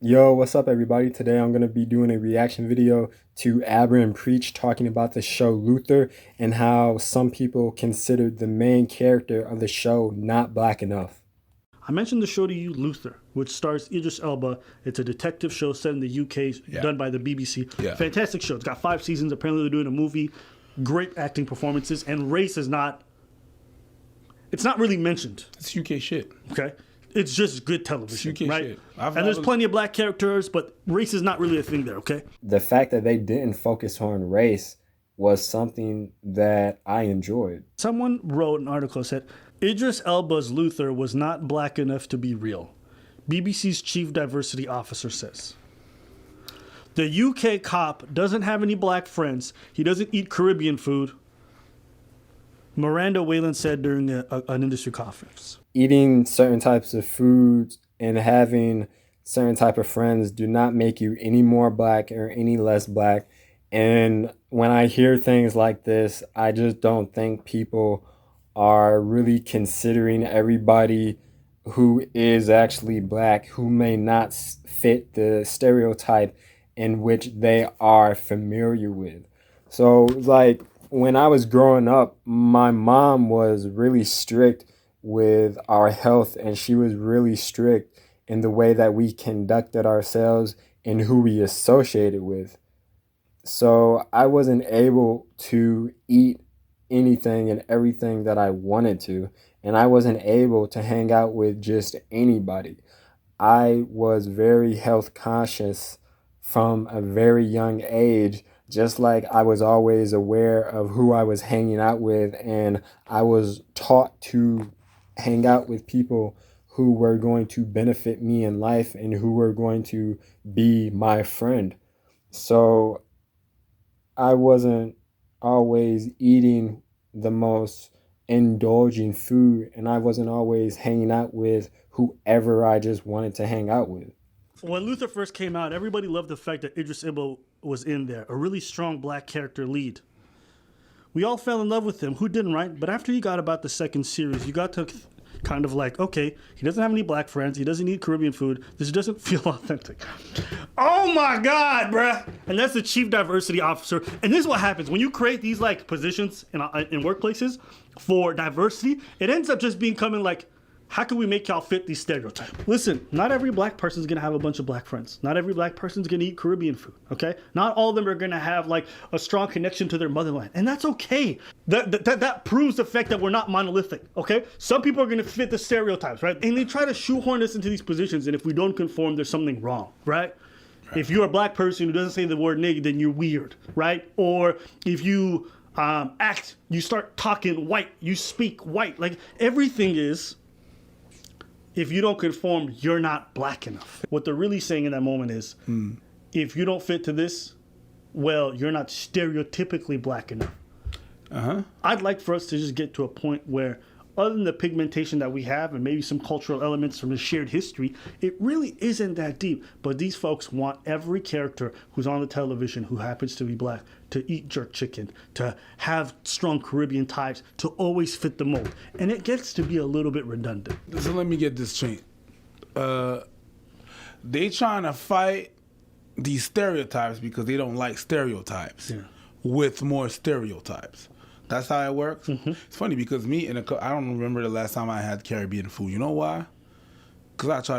Yo, what's up, everybody? Today I'm going to be doing a reaction video to Abra and Preach talking about the show Luther and how some people considered the main character of the show not black enough. I mentioned the show to you, Luther, which stars Idris Elba. It's a detective show set in the UK, done by the BBC. Yeah. Fantastic show. It's got 5 seasons. Apparently, they're doing a movie. Great acting performances, and race is not. It's not really mentioned. It's UK shit. Okay, it's just good television, It's UK right? shit. And there's plenty of black characters, but race is not really a thing there. Okay. The fact that they didn't focus on race was something that I enjoyed. Someone wrote an article that said Idris Elba's Luther was not black enough to be real. BBC's chief diversity officer says. The UK cop doesn't have any black friends. He doesn't eat Caribbean food. Miranda Whalen said during an industry conference. Eating certain types of foods and having certain type of friends do not make you any more black or any less black. And when I hear things like this, I just don't think people are really considering everybody who is actually black, who may not fit the stereotype in which they are familiar with. So, like, when I was growing up, my mom was really strict with our health, and she was really strict in the way that we conducted ourselves and who we associated with. So I wasn't able to eat anything and everything that I wanted to, and I wasn't able to hang out with just anybody. I was very health conscious from a very young age, just like I was always aware of who I was hanging out with, and I was taught to hang out with people who were going to benefit me in life and who were going to be my friend. So I wasn't always eating the most indulging food, and I wasn't always hanging out with whoever I just wanted to hang out with. When Luther first came out, everybody loved the fact that Idris Elba was in there, a really strong black character lead. We all fell in love with him. Who didn't, right? But after you got about the second series, you got to kind of like, okay, he doesn't have any black friends. He doesn't eat Caribbean food. This doesn't feel authentic. Oh my God, bruh. And that's the chief diversity officer. And this is what happens when you create these like positions in workplaces for diversity. It ends up just becoming like, how can we make y'all fit these stereotypes? Listen, not every black person is gonna have a bunch of black friends. Not every black person is gonna eat Caribbean food, okay? Not all of them are gonna have like a strong connection to their motherland, and that's okay. That proves the fact that we're not monolithic, okay? Some people are gonna fit the stereotypes, right? And they try to shoehorn us into these positions, and if we don't conform, there's something wrong, right? If you're a black person who doesn't say the word nigga, then you're weird, right? Or if you you start talking white, you speak white, like everything is. If you don't conform, you're not black enough. What they're really saying in that moment is, if you don't fit to this, well, you're not stereotypically black enough. I'd like for us to just get to a point where, other than the pigmentation that we have and maybe some cultural elements from the shared history, it really isn't that deep. But these folks want every character who's on the television who happens to be black to eat jerk chicken, to have strong Caribbean ties, to always fit the mold. And it gets to be a little bit redundant. So let me get this straight. They trying to fight these stereotypes because they don't like stereotypes with more stereotypes. That's how it works. It's funny because I don't remember the last time I had Caribbean food. You know why? Because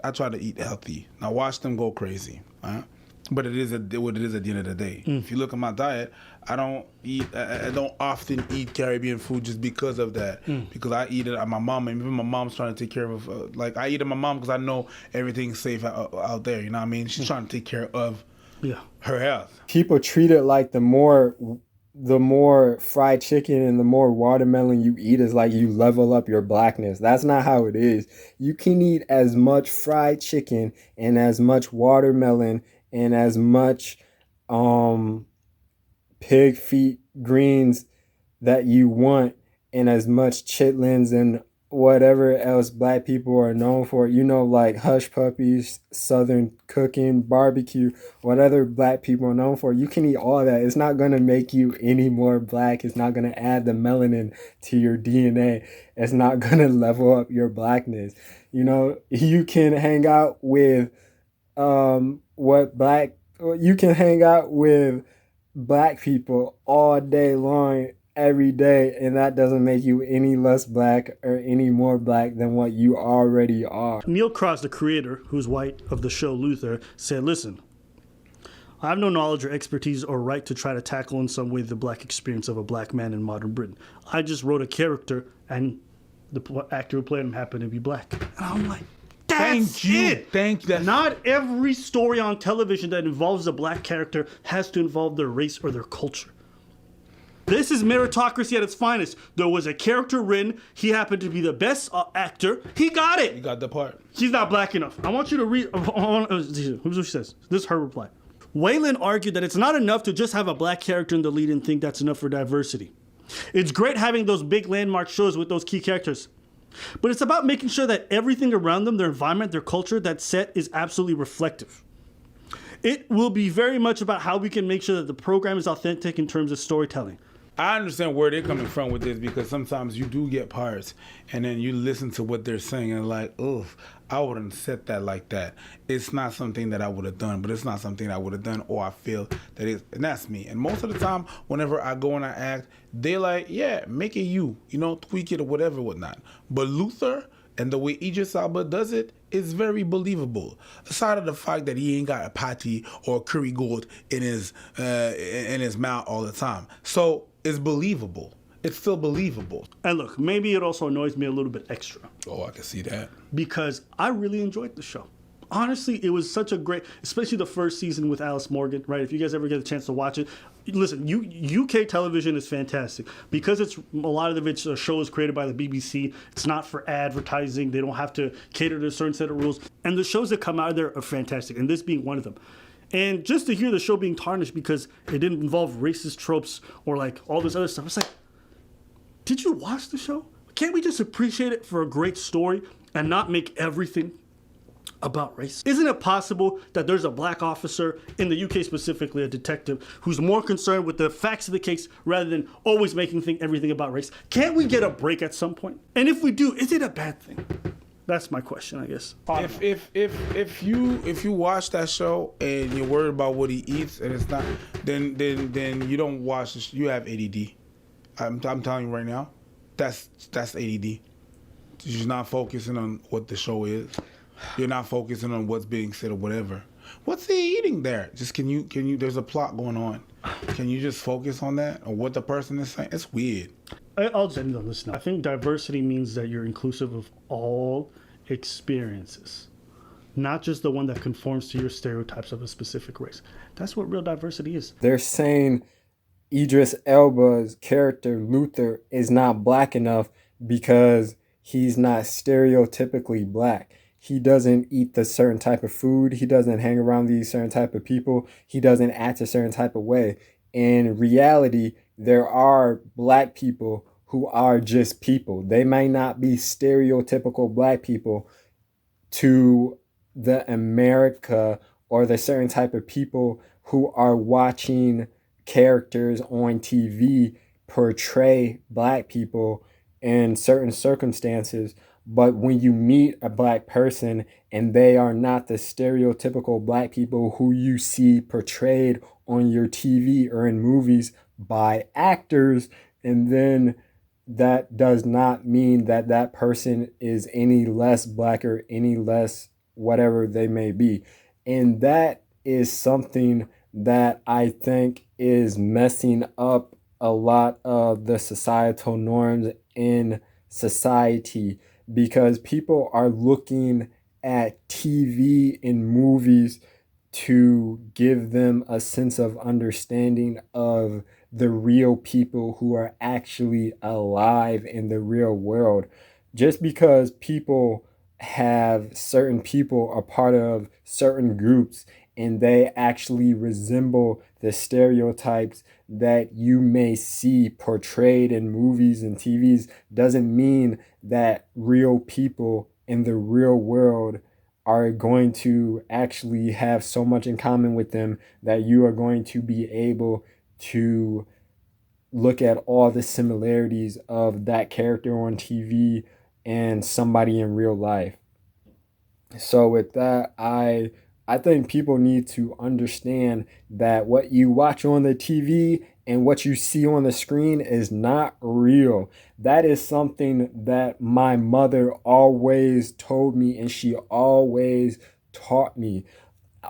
I try to eat healthy. Now watch them go crazy. Right? But it is what it is at the end of the day. If you look at my diet, I don't often eat Caribbean food just because of that. Because I eat it at my mom, and even my mom's trying to take care of. Like I eat at my mom because I know everything's safe out there. You know what I mean? She's trying to take care of her health. People treat it like the more fried chicken and the more watermelon you eat is like you level up your blackness. That's not how it is. You can eat as much fried chicken and as much watermelon and as much pig feet greens that you want, and as much chitlins and whatever else black people are known for, like hush puppies, southern cooking, barbecue, what other black people are known for. You can eat all that. It's not going to make you any more black. It's not going to add the melanin to your DNA. It's not going to level up your blackness. You can hang out with what black you can hang out with black people all day long every day, and that doesn't make you any less black or any more black than what you already are. Neil Cross, the creator, who's white, of the show Luther, said, "Listen, I have no knowledge or expertise or right to try to tackle in some way the black experience of a black man in modern Britain. I just wrote a character, and the actor who played him happened to be black." And I'm like, that's it. Thank you. Not every story on television that involves a black character has to involve their race or their culture. This is meritocracy at its finest. There was a character written. He happened to be the best actor. He got it. You got the part. She's not black enough. I want you to read. Here's what she says. This is her reply. Whalen argued that it's not enough to just have a black character in the lead and think that's enough for diversity. It's great having those big landmark shows with those key characters. But it's about making sure that everything around them, their environment, their culture, that set is absolutely reflective. It will be very much about how we can make sure that the program is authentic in terms of storytelling. I understand where they're coming from with this, because sometimes you do get parts and then you listen to what they're saying and like, oh, I wouldn't have said that like that. It's not something that I would have done, but it's not something I would have done, or I feel that it's, and that's me. And most of the time, whenever I go and I act, they're like, yeah, make it you, tweak it or whatever, whatnot. But Luther and the way Idris Elba does it is very believable. Aside of the fact that he ain't got a patty or a curry goat in his mouth all the time. So it's believable. It's still believable. And look, maybe it also annoys me a little bit extra. Oh, I can see that. Because I really enjoyed the show. Honestly, it was such a great, especially the first season with Alice Morgan, right? If you guys ever get a chance to watch it, listen, UK television is fantastic because it's a lot of its shows created by the BBC. It's not for advertising. They don't have to cater to a certain set of rules. And the shows that come out of there are fantastic, and this being one of them. And just to hear the show being tarnished because it didn't involve racist tropes or like all this other stuff, it's like, did you watch the show? Can't we just appreciate it for a great story and not make everything about race? Isn't it possible that there's a black officer, in the UK specifically, a detective, who's more concerned with the facts of the case rather than always making everything about race? Can't we get a break at some point? And if we do, is it a bad thing? That's my question, I guess. If you watch that show and you're worried about what he eats and it's not, then you don't watch this. You have ADD. I'm telling you right now, that's ADD. You're not focusing on what the show is. You're not focusing on what's being said or whatever. What's he eating there? Just can you? There's a plot going on. Can you just focus on that or what the person is saying? It's weird. I'll just end on this now. I think diversity means that you're inclusive of all experiences, not just the one that conforms to your stereotypes of a specific race. That's what real diversity is. They're saying Idris Elba's character Luther is not black enough because he's not stereotypically black. He doesn't eat the certain type of food. He doesn't hang around these certain type of people. He doesn't act a certain type of way. In reality, there are black people who are just people. They may not be stereotypical black people to the America or the certain type of people who are watching characters on TV portray black people in certain circumstances. But when you meet a black person and they are not the stereotypical black people who you see portrayed on your TV or in movies by actors, and then that does not mean that that person is any less black or any less whatever they may be. And that is something that I think is messing up a lot of the societal norms in society, because people are looking at TV and movies to give them a sense of understanding of the real people who are actually alive in the real world. Just because people have certain people are part of certain groups and they actually resemble the stereotypes that you may see portrayed in movies and TVs doesn't mean that real people in the real world are going to actually have so much in common with them that you are going to be able to look at all the similarities of that character on TV and somebody in real life. So with that, I I think people need to understand that what you watch on the TV and what you see on the screen is not real. That is something that my mother always told me, and she always taught me.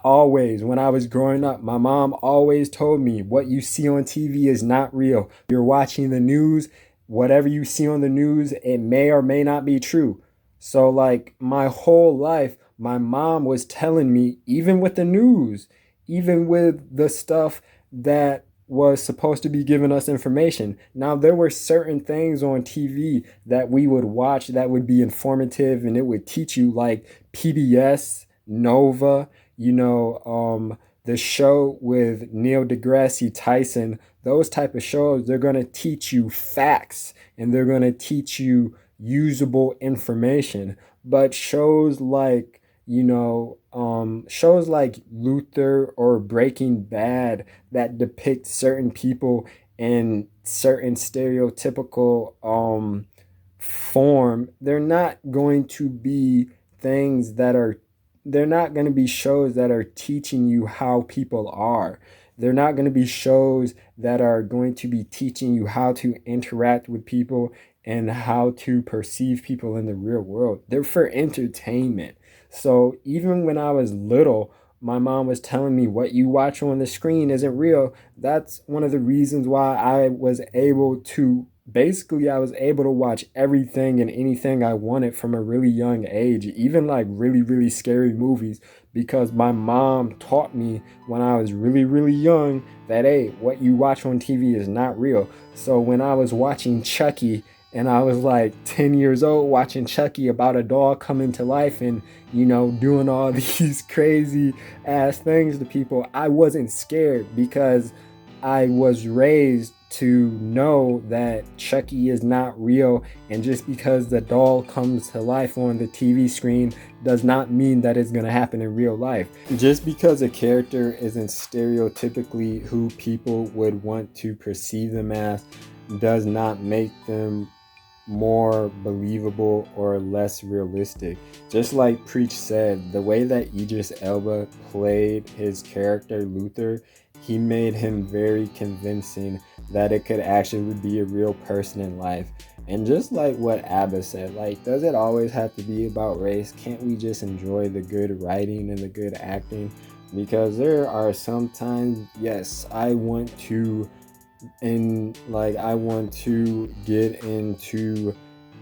Always, when I was growing up, my mom always told me what you see on TV is not real. You're watching the news, whatever you see on the news, it may or may not be true. So, like, my whole life, my mom was telling me, even with the news, even with the stuff that was supposed to be giving us information. Now, there were certain things on TV that we would watch that would be informative and it would teach you, like PBS, Nova, the show with Neil deGrasse Tyson. Those type of shows, they're going to teach you facts and they're going to teach you usable information. But shows like Luther or Breaking Bad that depict certain people in certain stereotypical form, things that are they're not going to be shows that are teaching you how people are. They're not going to be shows that are going to be teaching you how to interact with people and how to perceive people in the real world. They're for entertainment. So even when I was little, my mom was telling me what you watch on the screen isn't real. That's one of the reasons why I was able to watch everything and anything I wanted from a really young age, even like really, really scary movies, because my mom taught me when I was really, really young that, hey, what you watch on TV is not real. So when I was watching Chucky and I was like 10 years old watching Chucky about a doll coming to life and, doing all these crazy ass things to people, I wasn't scared because I was raised to know that Chucky is not real, and just because the doll comes to life on the TV screen does not mean that it's going to happen in real life. Just because a character isn't stereotypically who people would want to perceive them as does not make them more believable or less realistic. Just like Preach said, the way that Idris Elba played his character Luther, he made him very convincing that it could actually be a real person in life. And just like what Abba said, like, does it always have to be about race? Can't we just enjoy the good writing and the good acting? Because there are some times, yes, I want to get into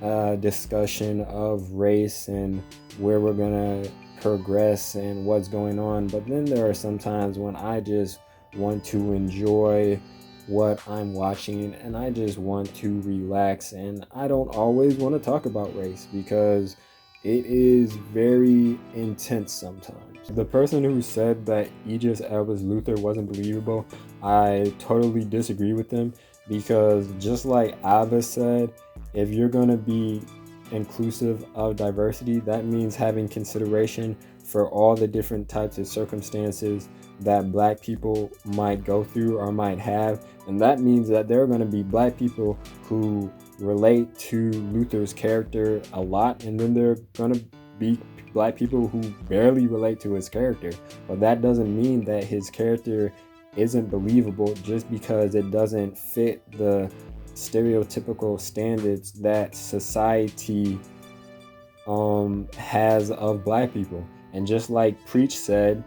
a discussion of race and where we're gonna progress and what's going on. But then there are some times when I just want to enjoy what I'm watching and I just want to relax, and I don't always want to talk about race because it is very intense sometimes. The person who said that Idris Elba's Luther wasn't believable, I totally disagree with them, because just like Abba said, if you're going to be inclusive of diversity, that means having consideration for all the different types of circumstances that Black people might go through or might have. And that means that there are going to be Black people who relate to Luther's character a lot, and then there are going to be Black people who barely relate to his character. But that doesn't mean that his character isn't believable just because it doesn't fit the stereotypical standards that society has of Black people. And just like Preach said,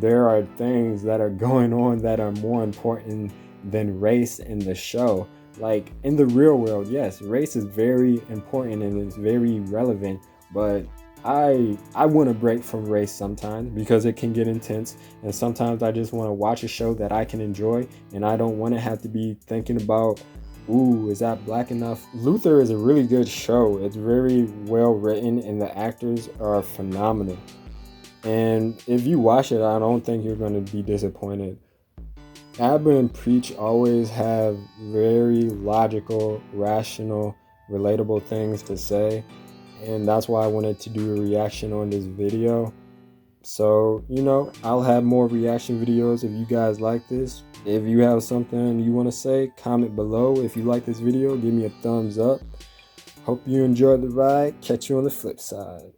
there are things that are going on that are more important than race in the show. Like in the real world, yes, race is very important and it's very relevant, but I want to break from race sometimes because it can get intense, and sometimes I just want to watch a show that I can enjoy and I don't want to have to be thinking about, ooh, is that Black enough? Luther is a really good show. It's very well written and the actors are phenomenal. And if you watch it, I don't think you're going to be disappointed. Abba and Preach always have very logical, rational, relatable things to say. And that's why I wanted to do a reaction on this video. So, I'll have more reaction videos if you guys like this. If you have something you want to say, comment below. If you like this video, give me a thumbs up. Hope you enjoyed the ride. Catch you on the flip side.